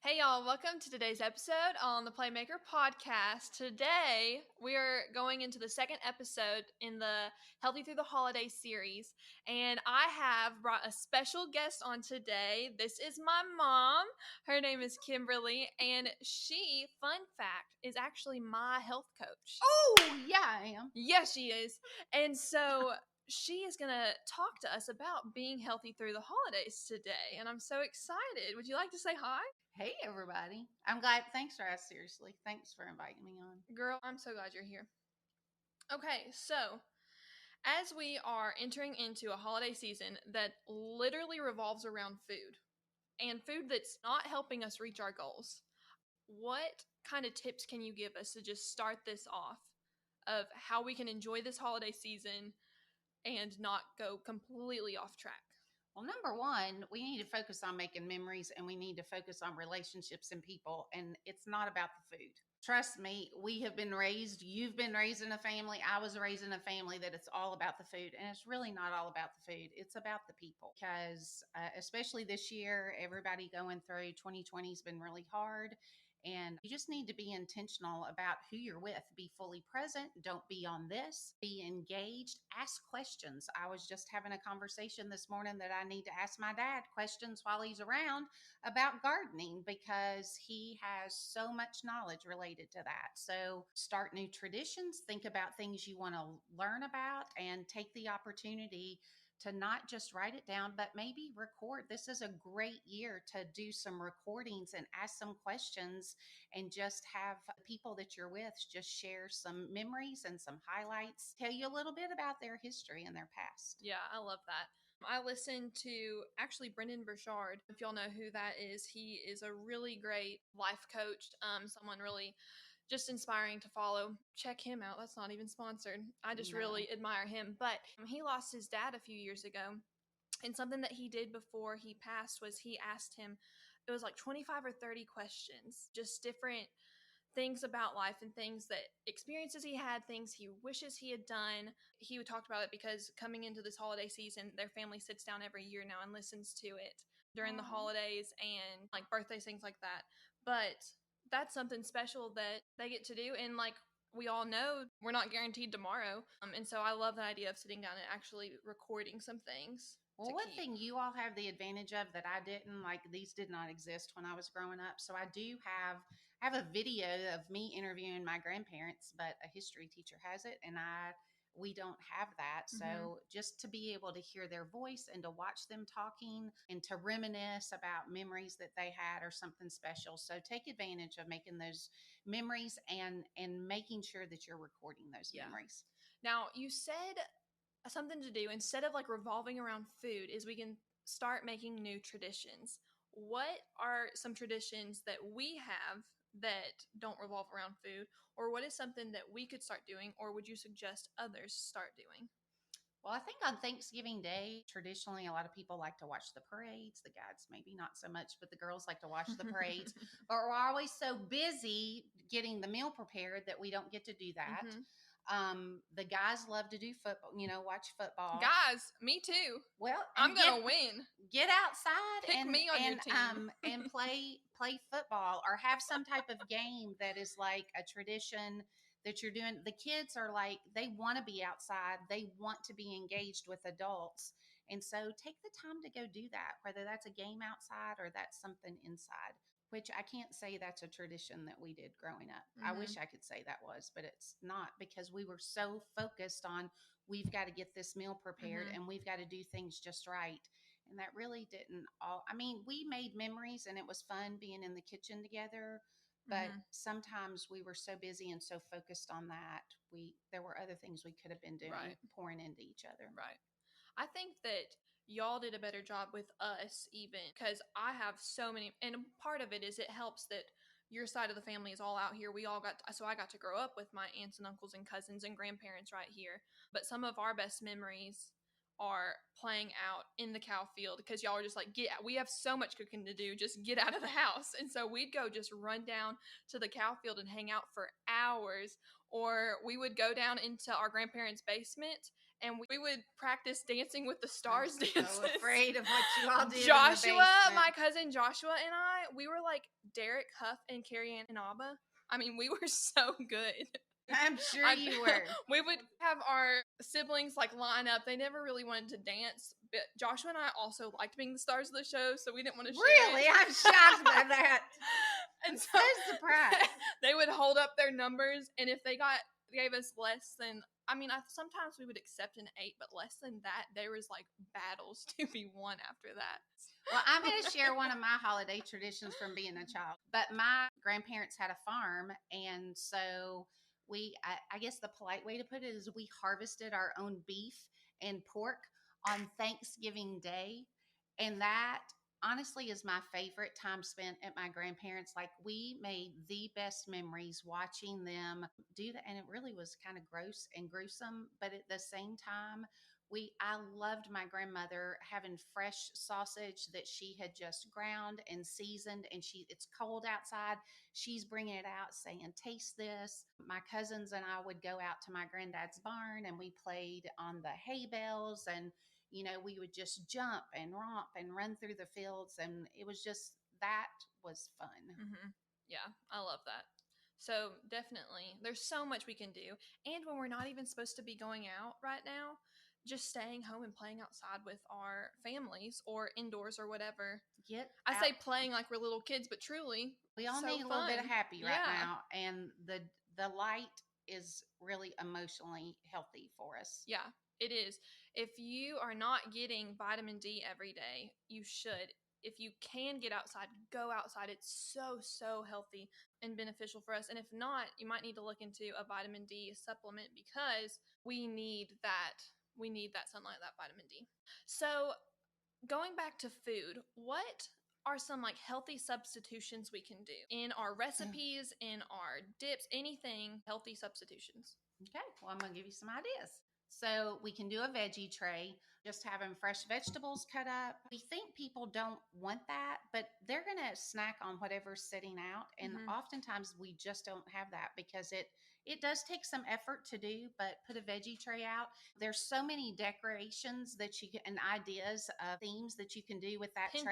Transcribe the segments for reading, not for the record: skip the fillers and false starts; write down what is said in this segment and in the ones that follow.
Hey y'all, welcome to today's episode on the Playmaker podcast. Today, we are going into the second episode in the Healthy Through the Holiday series, and I have brought a special guest on today. This is my mom. Her name is Kimberly, and she, fun fact, is actually my health coach. Oh, yeah, I am. Yes, she is. And so she is going to talk to us about being healthy through the holidays today, and I'm so excited. Would you like to say hi? Hey, everybody. I'm glad. Thanks for us. Seriously. Thanks for inviting me on. Girl, I'm so glad you're here. Okay, so as we are entering into a holiday season that literally revolves around food and food that's not helping us reach our goals, what kind of tips can you give us to just start this off of how we can enjoy this holiday season and not go completely off track? Well, number one, we need to focus on making memories and we need to focus on relationships and people. And it's not about the food. Trust me, you've been raised in a family, I was raised in a family that it's all about the food. And it's really not all about the food, it's about the people. Because especially this year, everybody going through 2020 has been really hard. And you just need to be intentional about who you're with. Be fully present. Don't be on this. Be engaged. Ask questions. I was just having a conversation this morning that I need to ask my dad questions while he's around about gardening because he has so much knowledge related to that. So start new traditions. Think about things you want to learn about and take the opportunity to not just write it down, but maybe record. This is a great year to do some recordings and ask some questions and just have people that you're with just share some memories and some highlights, tell you a little bit about their history and their past. Yeah, I love that. I listened to actually Brendan Burchard. If y'all know who that is, he is a really great life coach. Someone really just inspiring to follow. Check him out. That's not even sponsored. I just No. really admire him. But he lost his dad a few years ago. And something that he did before he passed was he asked him, it was like 25 or 30 questions, just different things about life and things that experiences he had, things he wishes he had done. He would talk about it because coming into this holiday season, their family sits down every year now and listens to it during the holidays and like birthdays, things like that. But that's something special that they get to do. And like we all know, we're not guaranteed tomorrow. And so I love the idea of sitting down and actually recording some things. Well, one thing you all have the advantage of that I didn't, like these did not exist when I was growing up. So I do have a video of me interviewing my grandparents, but a history teacher has it and we don't have that. So just to be able to hear their voice and to watch them talking and to reminisce about memories that they had or something special. So take advantage of making those memories and making sure that you're recording those memories. Now, you said something to do instead of like revolving around food is we can start making new traditions. What are some traditions that we have that don't revolve around food, or what is something that we could start doing, or would you suggest others start doing? Well, I think on Thanksgiving Day, traditionally, a lot of people like to watch the parades. The guys, maybe not so much, but the girls like to watch the parades. But we're always so busy getting the meal prepared that we don't get to do that. The guys love to do football, watch football. Guys, me too. Well, I'm gonna win. Get outside Pick and me on your team. and play football or have some type of game that is like a tradition that you're doing. The kids are like, they want to be outside. They want to be engaged with adults. And so take the time to go do that, whether that's a game outside or that's something inside, which I can't say that's a tradition that we did growing up. I wish I could say that was, but it's not because we were so focused on we've got to get this meal prepared and we've got to do things just right. And that really didn't we made memories and it was fun being in the kitchen together. But sometimes we were so busy and so focused on that, there were other things we could have been doing, pouring into each other. Right. I think that y'all did a better job with us even because I have so many, and part of it is it helps that your side of the family is all out here. So I got to grow up with my aunts and uncles and cousins and grandparents right here. But some of our best memories are playing out in the cow field because y'all are just like, we have so much cooking to do, just get out of the house. And so we'd go just run down to the cow field and hang out for hours, or we would go down into our grandparents' basement and we would practice Dancing with the Stars I'm dances. so afraid of what you all did Joshua, in the basement. my cousin Joshua and I, we were like Derek, Huff, and Carrie Ann and Abba. I mean, we were so good. I'm sure you were. We would have our siblings like line up. They never really wanted to dance, but Joshua and I also liked being the stars of the show, so we didn't want to share Really? it. I'm shocked by that. And I'm so surprised. they would hold up their numbers, and if they gave us less than, I mean, sometimes we would accept an 8, but less than that, there was like battles to be won after that. Well, I'm going to share one of my holiday traditions from being a child. But my grandparents had a farm, and so I guess the polite way to put it is we harvested our own beef and pork on Thanksgiving Day. And that honestly is my favorite time spent at my grandparents. Like, we made the best memories watching them do that. And it really was kind of gross and gruesome, but at the same time, I loved my grandmother having fresh sausage that she had just ground and seasoned, and it's cold outside. She's bringing it out saying, "Taste this." My cousins and I would go out to my granddad's barn and we played on the hay bales, and we would just jump and romp and run through the fields, and that was fun. Mm-hmm. Yeah, I love that. So definitely, there's so much we can do. And when we're not even supposed to be going out right now, just staying home and playing outside with our families or indoors or whatever. I say playing like we're little kids, but truly, we all need a little bit of happy right now, and the light is really emotionally healthy for us. Yeah, it is. If you are not getting vitamin D every day, you should. If you can get outside, go outside. It's so healthy and beneficial for us. And if not, you might need to look into a vitamin D supplement because we need that. We need that sunlight, that vitamin D. So, going back to food, what are some like healthy substitutions we can do in our recipes, in our dips, anything healthy substitutions? Okay, well, I'm going to give you some ideas. So we can do a veggie tray, just having fresh vegetables cut up. We think people don't want that, but they're going to snack on whatever's sitting out. And oftentimes we just don't have that because it does take some effort to do, but put a veggie tray out. There's so many decorations that you can, and ideas of themes that you can do with that tray.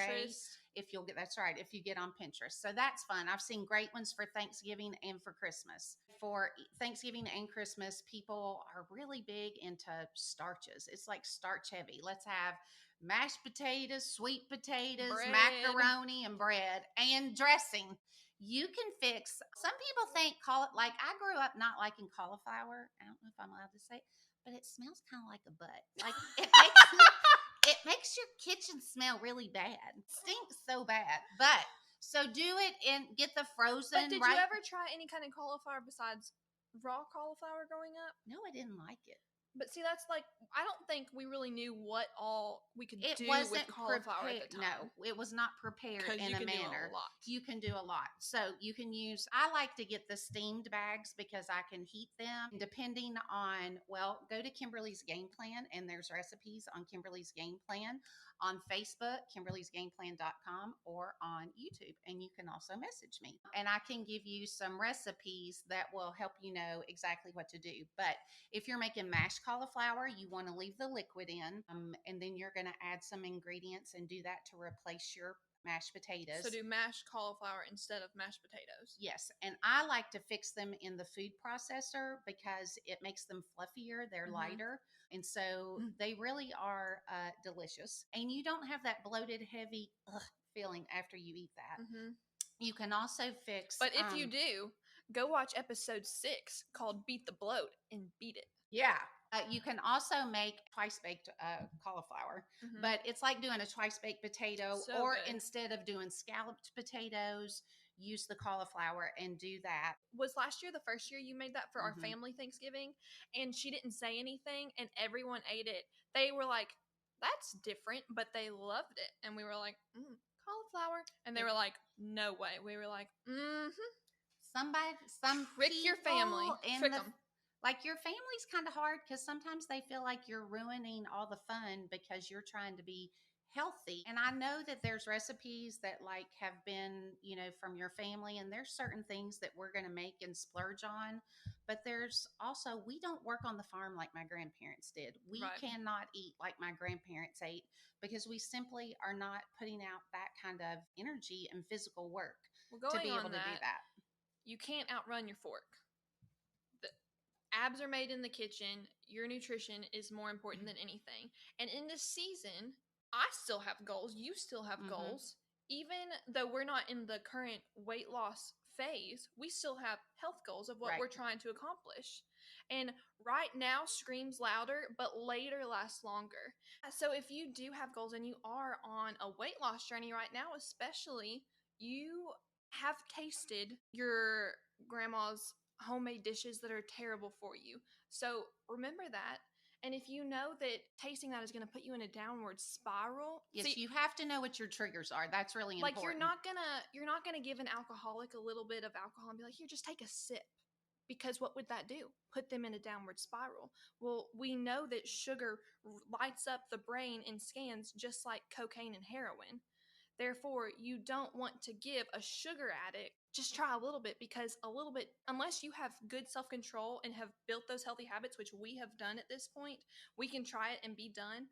That's right, if you get on Pinterest. So that's fun. I've seen great ones for Thanksgiving and for Christmas. For Thanksgiving and Christmas, people are really big into starches. It's like starch heavy. Let's have mashed potatoes, sweet potatoes, bread, macaroni, and bread, and dressing. You can fix, some people think, like I grew up not liking cauliflower. I don't know if I'm allowed to say it, but it smells kind of like a butt. Like it makes your kitchen smell really bad. It stinks so bad. But so do it and get the frozen. But did you ever try any kind of cauliflower besides raw cauliflower growing up? No, I didn't like it. But see, that's like, I don't think we really knew what all we could do with cauliflower at the time. No, it was not prepared in a manner. You can do a lot. So you can I like to get the steamed bags because I can heat them depending on, go to Kimberly's Game Plan, and there's recipes on Kimberly's Game Plan on Facebook, kimberlysgameplan.com, or on YouTube. And you can also message me. And I can give you some recipes that will help you know exactly what to do. But if you're making mashed cauliflower, you want to leave the liquid in, and then you're going to add some ingredients and do that to replace your mashed potatoes. So do mashed cauliflower instead of mashed potatoes? Yes, and I like to fix them in the food processor because it makes them fluffier, they're lighter, and so they really are delicious. And you don't have that bloated, heavy feeling after you eat that. You can also fix... But if you do, go watch episode 6 called Beat the Bloat and beat it. Yeah. You can also make twice-baked cauliflower, but it's like doing a twice-baked potato, or instead of doing scalloped potatoes, use the cauliflower and do that. Was last year the first year you made that for our family Thanksgiving? And she didn't say anything, and everyone ate it. They were like, that's different, but they loved it. And we were like, cauliflower. And they were like, no way. We were like, Some trick your family. Trick them. Like, your family's kind of hard because sometimes they feel like you're ruining all the fun because you're trying to be healthy. And I know that there's recipes that like have been, from your family, and there's certain things that we're going to make and splurge on. But there's also, we don't work on the farm like my grandparents did. We Right. cannot eat like my grandparents ate because we simply are not putting out that kind of energy and physical work Well, to going be able on to do that. you can't outrun your fork. The abs are made in the kitchen. Your nutrition is more important than anything. And in this season, I still have goals. You still have goals. Even though we're not in the current weight loss phase, we still have health goals of what Right. we're trying to accomplish. And right now screams louder, but later lasts longer. So if you do have goals and you are on a weight loss journey right now, especially, you have tasted your grandma's homemade dishes that are terrible for you. So remember that. And if you know that tasting that is going to put you in a downward spiral, Yes, you have to know what your triggers are. That's really important. like you're not gonna give an alcoholic a little bit of alcohol and be like, here, just take a sip. Because what would that do? Put them in a downward spiral. Well, we know that sugar lights up the brain in scans just like cocaine and heroin. Therefore, you don't want to give a sugar addict just try a little bit, because a little bit, unless you have good self control and have built those healthy habits, which we have done at this point, we can try it and be done.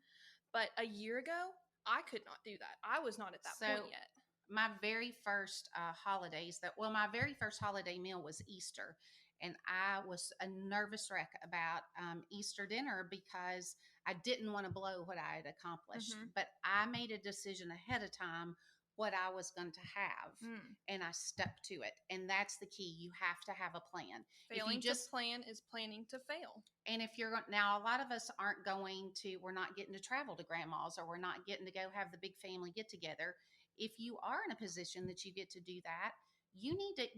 But a year ago, I could not do that. I was not at that point yet. My very first my very first holiday meal was Easter. And I was a nervous wreck about Easter dinner because I didn't want to blow what I had accomplished. But I made a decision ahead of time what I was going to have, and I stuck to it. And that's the key. You have to have a plan. Failing to plan is planning to fail. And if you're now, a lot of us we're not getting to travel to grandma's, or we're not getting to go have the big family get together. If you are in a position that you get to do that, you need to,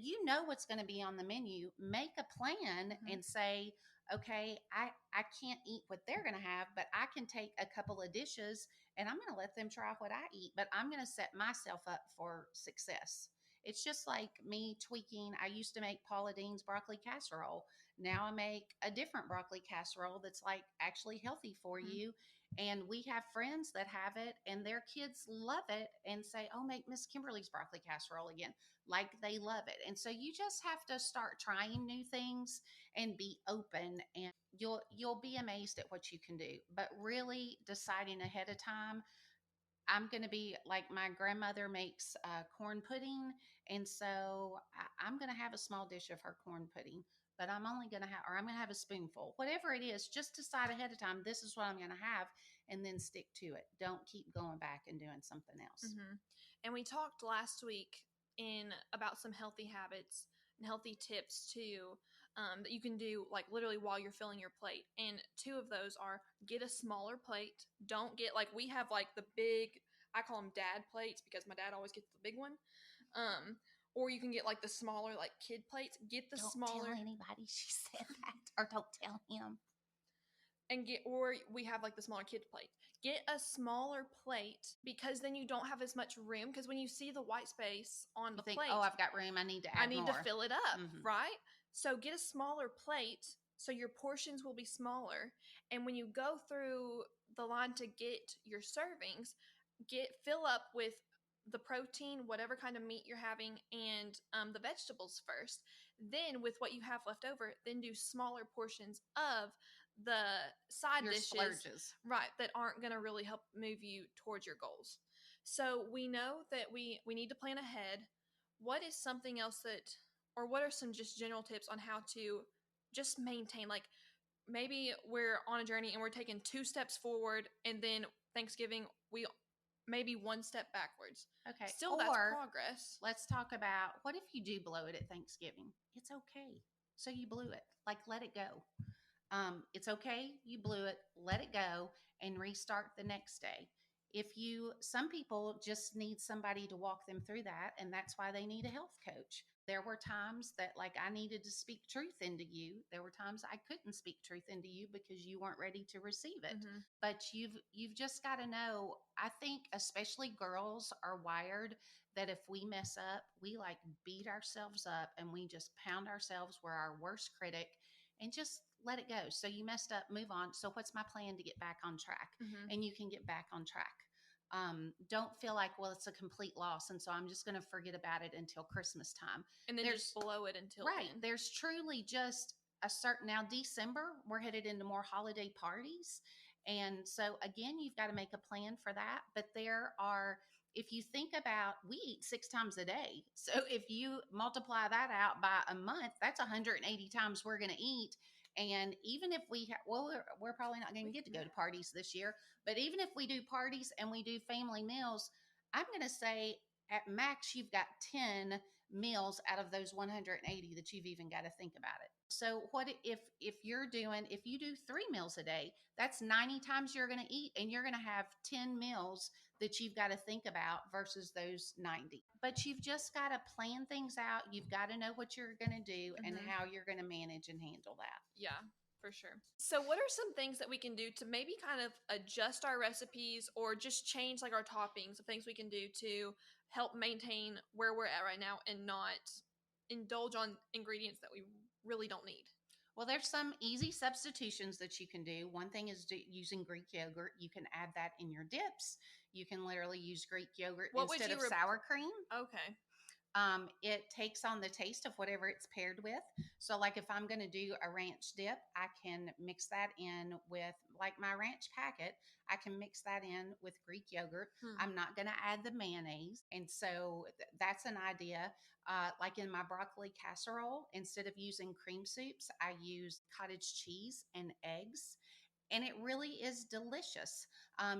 what's going to be on the menu, make a plan and say, okay, I can't eat what they're going to have, but I can take a couple of dishes and I'm going to let them try what I eat, but I'm going to set myself up for success. It's just like me tweaking. I used to make Paula Deen's broccoli casserole. Now I make a different broccoli casserole that's like actually healthy for you. And we have friends that have it and their kids love it and say, oh, make Miss Kimberly's broccoli casserole again. Like they love it. And so you just have to start trying new things and be open, and you'll be amazed at what you can do. But really deciding ahead of time, I'm going to be like, my grandmother makes corn pudding. And so I'm going to have a small dish of her corn pudding, but I'm only going to have, or I'm going to have a spoonful, whatever it is. Just decide ahead of time, this is what I'm going to have, and then stick to it. Don't keep going back and doing something else. And we talked last week about some healthy habits and healthy tips too, that you can do like literally while you're filling your plate. And two of those are: get a smaller plate. Don't get, like, we have like the big, I call them dad plates because my dad always gets the big one. Or you can get like the smaller, like kid plates. Get the smaller. Don't tell anybody she said that, or don't tell him. Or we have like the smaller kid plate. Get a smaller plate, because then you don't have as much room. Because when you see the white space on the plate, oh, I've got room, I need to add more. to fill it up, right? So get a smaller plate so your portions will be smaller. And when you go through the line to get your servings, fill up with the protein, whatever kind of meat you're having, and the vegetables first. Then with what you have left over, then do smaller portions of the side Your dishes, splurges, right, that aren't going to really help move you towards your goals. So we know that we need to plan ahead. What is something else or what are some just general tips on how to just maintain, like, maybe we're on a journey and we're taking 2 steps forward, and then Thanksgiving we maybe 1 step backwards. Okay. Still, that's progress. Let's talk about, what if you do blow it at Thanksgiving? It's okay. So you blew it. Like, let it go. It's okay. You blew it. Let it go and restart the next day. Some people just need somebody to walk them through that, and that's why they need a health coach. There were times that, like, I needed to speak truth into you. There were times I couldn't speak truth into you because you weren't ready to receive it. But you've just got to know. I think especially girls are wired that if we mess up, we like beat ourselves up and we just pound ourselves. We're our worst critic, and just let it go. So you messed up, move on. So what's my plan to get back on track? And you can get back on track. Don't feel like, well, it's a complete loss, and so I'm just going to forget about it until Christmas time. And then just blow it until right. then. There's truly just a certain, now December, we're headed into more holiday parties. And so again, you've got to make a plan for that. But there are, if you think about, we eat 6 times a day. So if you multiply that out by a month, that's 180 times we're going to eat. And even if we're probably not going to get to go to parties this year, but even if we do parties and we do family meals, I'm going to say at max, you've got 10 meals out of those 180 that you've even got to think about it. So what if you do 3 meals a day, that's 90 times you're going to eat, and you're going to have 10 meals that you've got to think about versus those 90. But you've just got to plan things out. You've got to know what you're going to do and how you're going to manage and handle that. Yeah, for sure. So what are some things that we can do to maybe kind of adjust our recipes or just change like our toppings, of things we can do to help maintain where we're at right now and not indulge on ingredients that we really don't need? Well, there's some easy substitutions that you can do. One thing is using Greek yogurt. You can add that in your dips. You can literally use Greek yogurt instead of sour cream. Okay. It takes on the taste of whatever it's paired with. So like if I'm going to do a ranch dip, I can mix that in with, like my ranch packet, I can mix that in with Greek yogurt. I'm not going to add the mayonnaise. And so that's an idea. Like in my broccoli casserole, instead of using cream soups, I use cottage cheese and eggs. And it really is delicious.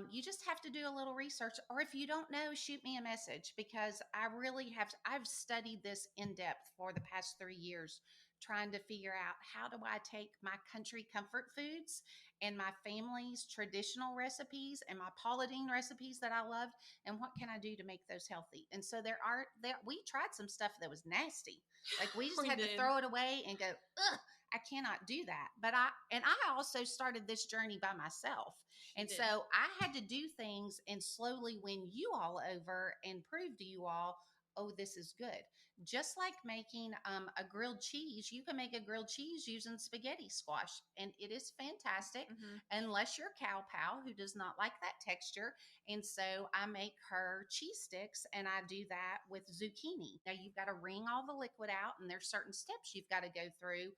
You just have to do a little research, or if you don't know, shoot me a message, because I've studied this in depth for the past 3 years, trying to figure out how do I take my country comfort foods and my family's traditional recipes and my Pauladine recipes that I loved, and what can I do to make those healthy? And so we tried some stuff that was nasty. Like we just had to throw it away and go, ugh, I cannot do that. But I also started this journey by myself. And so I had to do things and slowly win you all over and prove to you all, oh, this is good. Just like making a grilled cheese, you can make a grilled cheese using spaghetti squash, and it is fantastic, unless you're cow pal who does not like that texture. And so I make her cheese sticks, and I do that with zucchini. Now you've got to wring all the liquid out, and there's certain steps you've got to go through.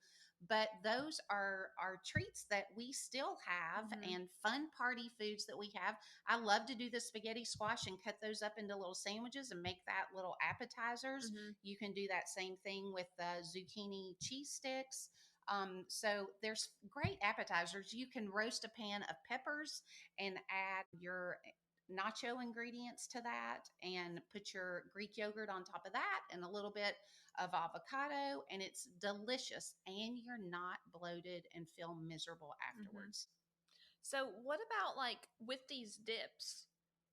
But those are treats that we still have, and fun party foods that we have. I love to do the spaghetti squash and cut those up into little sandwiches and make that little appetizers. You can do that same thing with the zucchini cheese sticks. So there's great appetizers. You can roast a pan of peppers and add your nacho ingredients to that, and put your Greek yogurt on top of that and a little bit of avocado, and it's delicious, and you're not bloated and feel miserable afterwards. So what about like with these dips?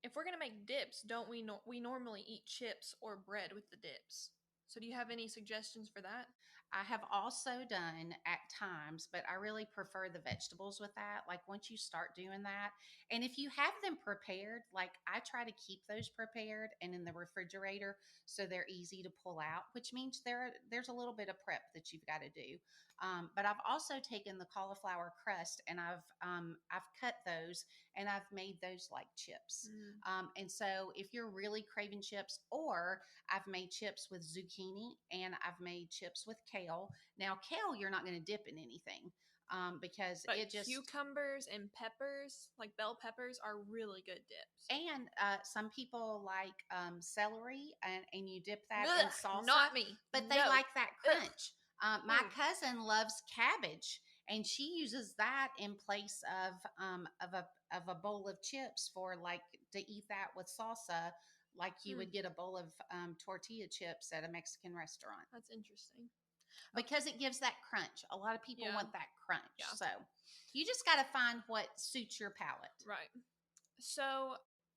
If we're going to make dips, don't we normally eat chips or bread with the dips? So do you have any suggestions for that? I have also done at times, but I really prefer the vegetables with that. Like once you start doing that, and if you have them prepared, like I try to keep those prepared and in the refrigerator so they're easy to pull out, which means there's a little bit of prep that you've got to do. But I've also taken the cauliflower crust, and I've cut those, and I've made those like chips. And so if you're really craving chips, or I've made chips with zucchini, and I've made chips with kale. Now, kale, you're not going to dip in anything because but it just... cucumbers and peppers, like bell peppers, are really good dips. And some people like celery, and you dip that in salsa. Not me. But they like that crunch. My cousin loves cabbage, and she uses that in place of a bowl of chips, for like to eat that with salsa, like you would get a bowl of tortilla chips at a Mexican restaurant. That's interesting. Because it gives that crunch. A lot of people want that crunch. Yeah. So you just got to find what suits your palate. Right. So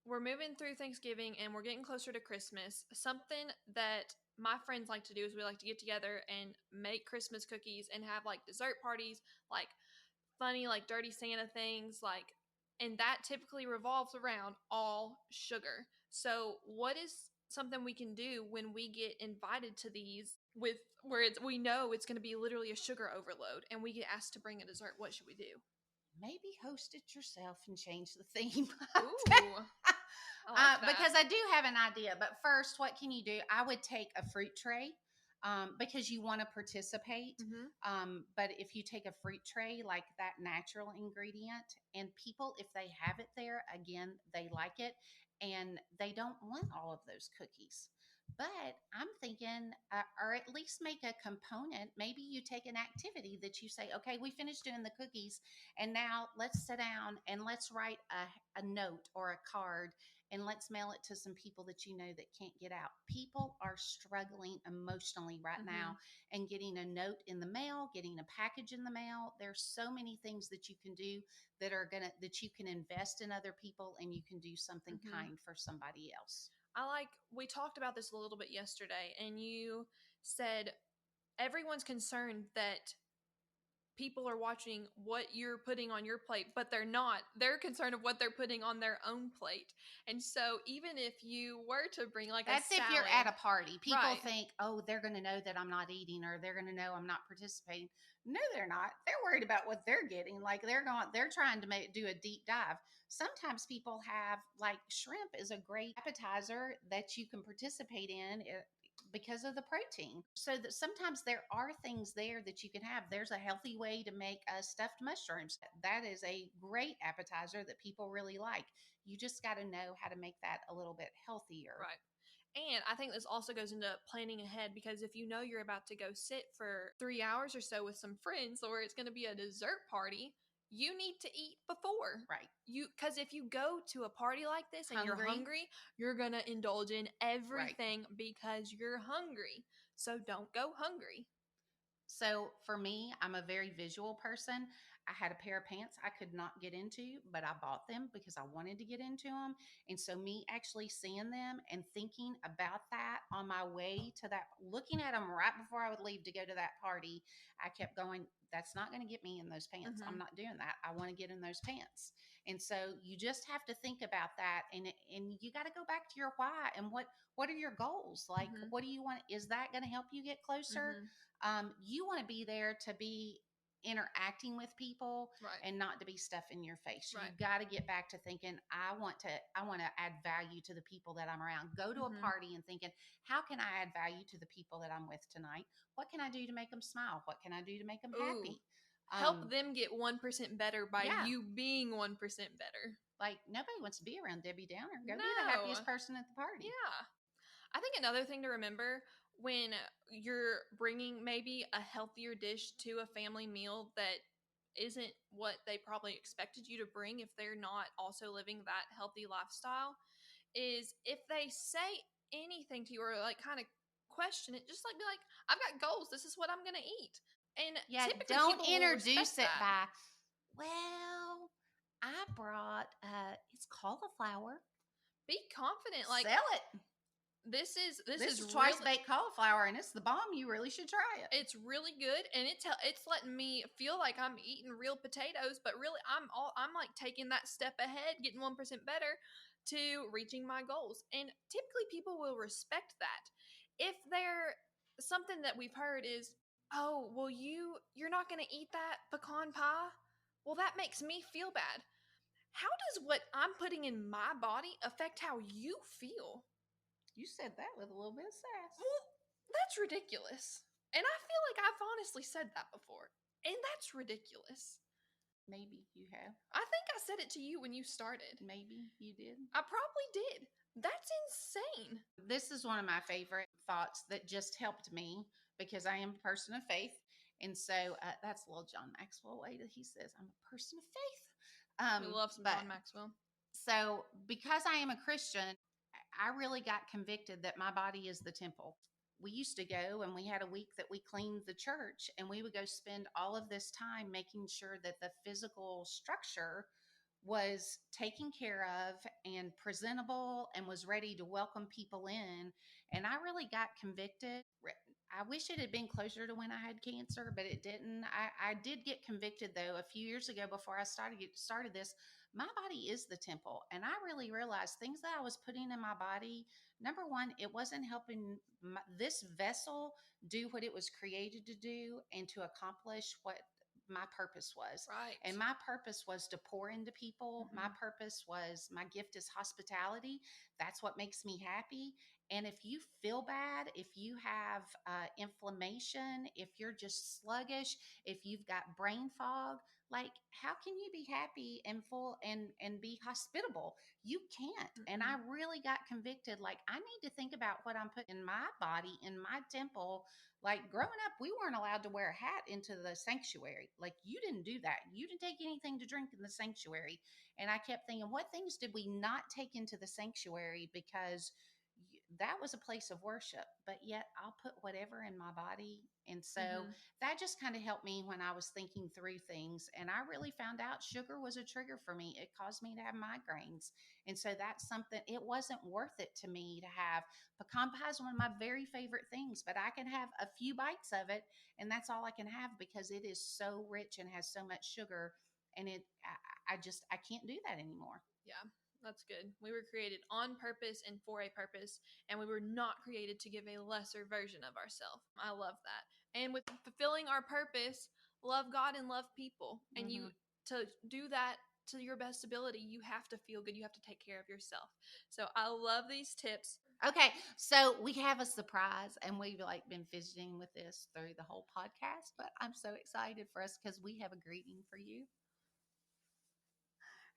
we're moving through Thanksgiving and we're getting closer to Christmas. Something that my friends like to do is we like to get together and make Christmas cookies and have like dessert parties, like funny, like dirty Santa things, like, and that typically revolves around all sugar. So what is something we can do when we get invited to these with where we know it's going to be literally a sugar overload and we get asked to bring a dessert? What should we do? Maybe host it yourself and change the theme. Ooh. I like that. Because I do have an idea. But first, what can you do? I would take a fruit tray because you want to participate. Mm-hmm. But if you take a fruit tray, like that natural ingredient, and people, if they have it there, again, they like it and they don't want all of those cookies. But I'm thinking, or at least make a component. Maybe you take an activity that you say, okay, we finished doing the cookies, and now let's sit down and let's write a note or a card and let's mail it to some people that you know that can't get out. People are struggling emotionally right Mm-hmm. now, and getting a note in the mail, getting a package in the mail. There's so many things that you can do that you can invest in other people, and you can do something Mm-hmm. kind for somebody else. We talked about this a little bit yesterday, and you said everyone's concerned that people are watching what you're putting on your plate, but they're not. They're concerned of what they're putting on their own plate. And so even if you were to bring like a That's if you're salad, at a party. People right, think, oh, they're going to know that I'm not eating, or they're going to know I'm not participating. No, they're not. They're worried about what they're getting. Like they're trying to do a deep dive. Sometimes people have, like, shrimp is a great appetizer that you can participate in because of the protein. So that sometimes there are things there that you can have. There's a healthy way to make stuffed mushrooms. That is a great appetizer that people really like. You just got to know how to make that a little bit healthier. right. And I think this also goes into planning ahead, because if you know you're about to go sit for 3 hours or so with some friends, or it's going to be a dessert party, you need to eat before. Right. Because if you go to a party like this and you're Hungry. hungry, you're going to indulge in Right. everything because you're hungry. So don't go hungry. So for me, I'm a very visual person. I had a pair of pants I could not get into, but I bought them because I wanted to get into them. And so, me actually seeing them and thinking about that on my way to that, looking at them right before I would leave to go to that party, I kept going, that's not going to get me in those pants. I'm Mm-hmm. not doing that. I want to get in those pants. And so, you just have to think about that, and you got to go back to your why and what are your goals? Like, Mm-hmm. what do you want? Is that going to help you get closer? Mm-hmm. You want to be there to be interacting with people Right. and not to be stuff in your face. Right. You got to get back to thinking, I want to add value to the people that I'm around. Go to a Mm-hmm. party and thinking, how can I add value to the people that I'm with tonight? What can I do to make them smile? What can I do to make them Ooh. happy? Help them get 1% better by Yeah, you being 1% better. like, nobody wants to be around Debbie Downer. Go be the No. happiest person at the party. Yeah. I think another thing to remember when you're bringing maybe a healthier dish to a family meal that isn't what they probably expected you to bring, if they're not also living that healthy lifestyle, is if they say anything to you or like kind of question it, just like be like, I've got goals. This is what I'm going to eat. And Yeah, typically don't people will introduce respect it that. by, well, I brought it's cauliflower. Be confident. Like, Sell it. this This is is twice really, baked cauliflower, and it's the bomb. You really should try it. it's really good, and it's letting me feel like I'm eating real potatoes, but really I'm like taking that step ahead, getting 1% better to reaching my goals. And typically people will respect that. If they're something that we've heard is, oh, well, you're not going to eat that pecan pie. Well, that makes me feel bad. How does what I'm putting in my body affect how you feel? You said that with a little bit of sass. Well, that's ridiculous. And I feel like I've honestly said that before. And that's ridiculous. Maybe you have. I think I said it to you when you started. Maybe you did. I probably did. That's insane. This is one of my favorite thoughts that just helped me because I am a person of faith. And so that's a little John Maxwell way that he says, I'm a person of faith. We love some But John Maxwell. so, because I am a Christian, I really got convicted that my body is the temple. We used to go and we had a week that we cleaned the church, and we would go spend all of this time making sure that the physical structure was taken care of and presentable and was ready to welcome people in. And I really got convicted. I wish it had been closer to when I had cancer, but it didn't. I did get convicted, though, a few years ago before I started this. My body is the temple. And I really realized things that I was putting in my body. Number one, it wasn't helping this vessel do what it was created to do and to accomplish what my purpose was. Right. And my purpose was to pour into people. Mm-hmm. My purpose was, my gift is hospitality. That's what makes me happy. And if you feel bad, if you have inflammation, if you're just sluggish, if you've got brain fog, like, how can you be happy and full and be hospitable? You can't. Mm-hmm. And I really got convicted. Like, I need to think about what I'm putting in my body, in my temple. Like, growing up, we weren't allowed to wear a hat into the sanctuary. Like, you didn't do that. You didn't take anything to drink in the sanctuary. And I kept thinking, what things did we not take into the sanctuary because that was a place of worship, but yet I'll put whatever in my body. And so that just kind of helped me when I was thinking through things. And I really found out sugar was a trigger for me. It caused me to have migraines. And so that's something, it wasn't worth it to me to have. Pecan pie is one of my very favorite things, but I can have a few bites of it and that's all I can have because it is so rich and has so much sugar. And I can't do that anymore. Yeah. That's good. We were created on purpose and for a purpose, and we were not created to give a lesser version of ourselves. I love that. And with fulfilling our purpose, love God and love people. And you, to do that to your best ability, you have to feel good. You have to take care of yourself. So I love these tips. Okay, so we have a surprise, and we've like been fidgeting with this through the whole podcast, but I'm so excited for us because we have a greeting for you.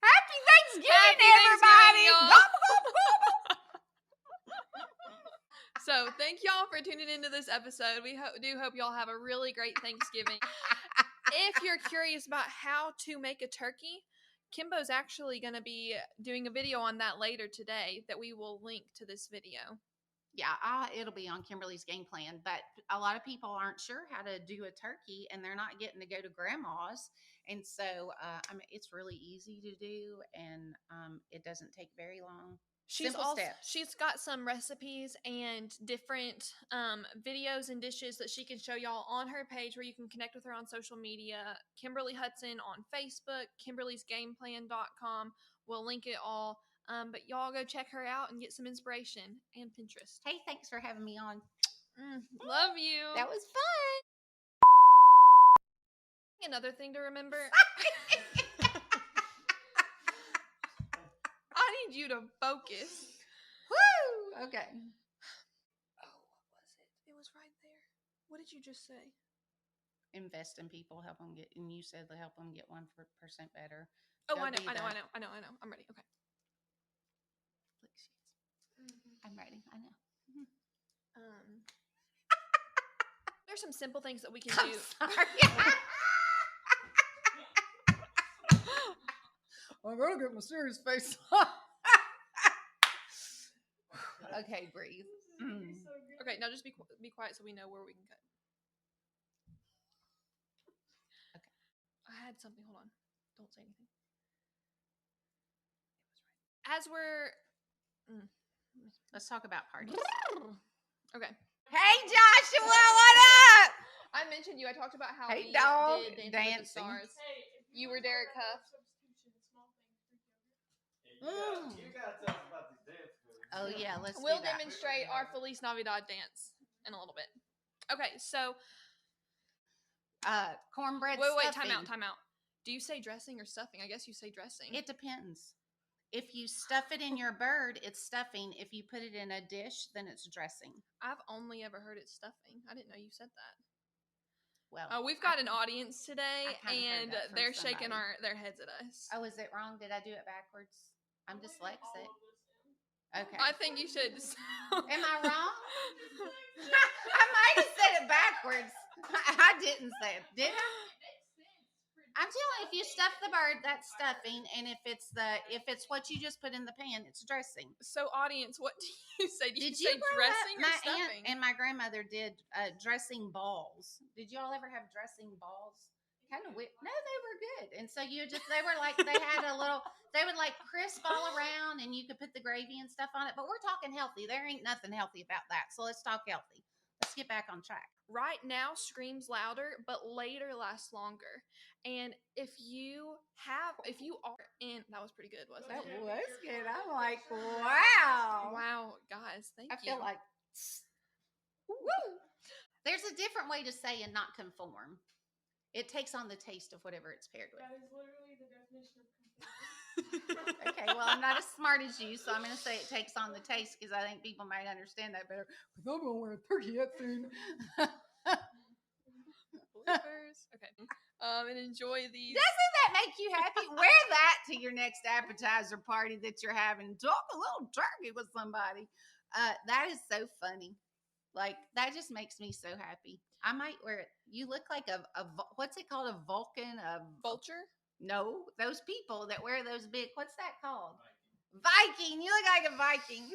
Happy Thanksgiving, everybody! So thank y'all for tuning into this episode. We do hope y'all have a really great Thanksgiving. If you're curious about how to make a turkey, Kimbo's actually going to be doing a video on that later today that we will link to this video. Yeah, it'll be on Kimberly's game plan, but a lot of people aren't sure how to do a turkey and they're not getting to go to grandma's. And so, I mean, it's really easy to do and it doesn't take very long. Simple steps. She's got some recipes and different videos and dishes that she can show y'all on her page where you can connect with her on social media. Kimberly Hudson on Facebook, kimberlysgameplan.com. We'll link it all. But y'all go check her out and get some inspiration, and Pinterest. Hey, thanks for having me on. Love you. That was fun. Another thing to remember. I need you to focus. Woo! Okay. Oh, what was it? It was right there. What did you just say? Invest in people, help them get, and you said to help them get 1% better. Oh, I know. I'm ready. Okay. I'm ready. I know. There's some simple things that we can do. Sorry. I'm gonna get my serious face on. Okay, breathe. Okay, now just be quiet so we know where we can cut. Okay. I had something. Hold on. Don't say anything. It was right. As we're Let's talk about parties. Okay. Hey, Joshua, what up? I mentioned you. I talked about how Hey, we dog. did Dancing with the Stars. Hey, you were Derek Huff. You gotta tell us about these dance moves. Oh yeah, let's We'll do that. demonstrate our Feliz Navidad dance in a little bit. Okay, so cornbread wait, stuffing. time out. Do you say dressing or stuffing? I guess you say dressing. It depends. If you stuff it in your bird, it's stuffing. If you put it in a dish, then it's dressing. I've only ever heard it stuffing. I didn't know you said that. Well, we've got an audience today, and they're shaking somebody. their heads at us. Oh, is it wrong? Did I do it backwards? I'm dyslexic. Okay. I think you should. Am I wrong? I might have said it backwards. I didn't say it. Did I? I'm telling you, if you stuff the bird, that's stuffing, and if it's what you just put in the pan, it's dressing. So, audience, what do you say? Did you say grow dressing up? or My stuffing? aunt and my grandmother did dressing balls. Did you all ever have dressing balls? Kind of weird. No, they were good. And so they were like, they had a little, they would like crisp all around, and you could put the gravy and stuff on it. But we're talking healthy. There ain't nothing healthy about that. So let's talk healthy. Let's get back on track. Right now screams louder, but later lasts longer. And if you are in, that was pretty good, wasn't it? That was good. I'm like, wow. Wow, guys, thank you. I feel like, woo. There's a different way to say and not conform. It takes on the taste of whatever it's paired with. That is literally the definition of complete. Okay, well, I'm not as smart as you, so I'm going to say it takes on the taste because I think people might understand that better. But I'm going to wear a turkey hat soon. Okay. And enjoy these. Doesn't that make you happy? Wear that to your next appetizer party that you're having. Talk a little turkey with somebody. That is so funny. Like, that just makes me so happy. I might wear it. You look like a what's it called? A Vulcan? A Vulture? No, those people that wear those big, what's that called? Viking. You look like a Viking.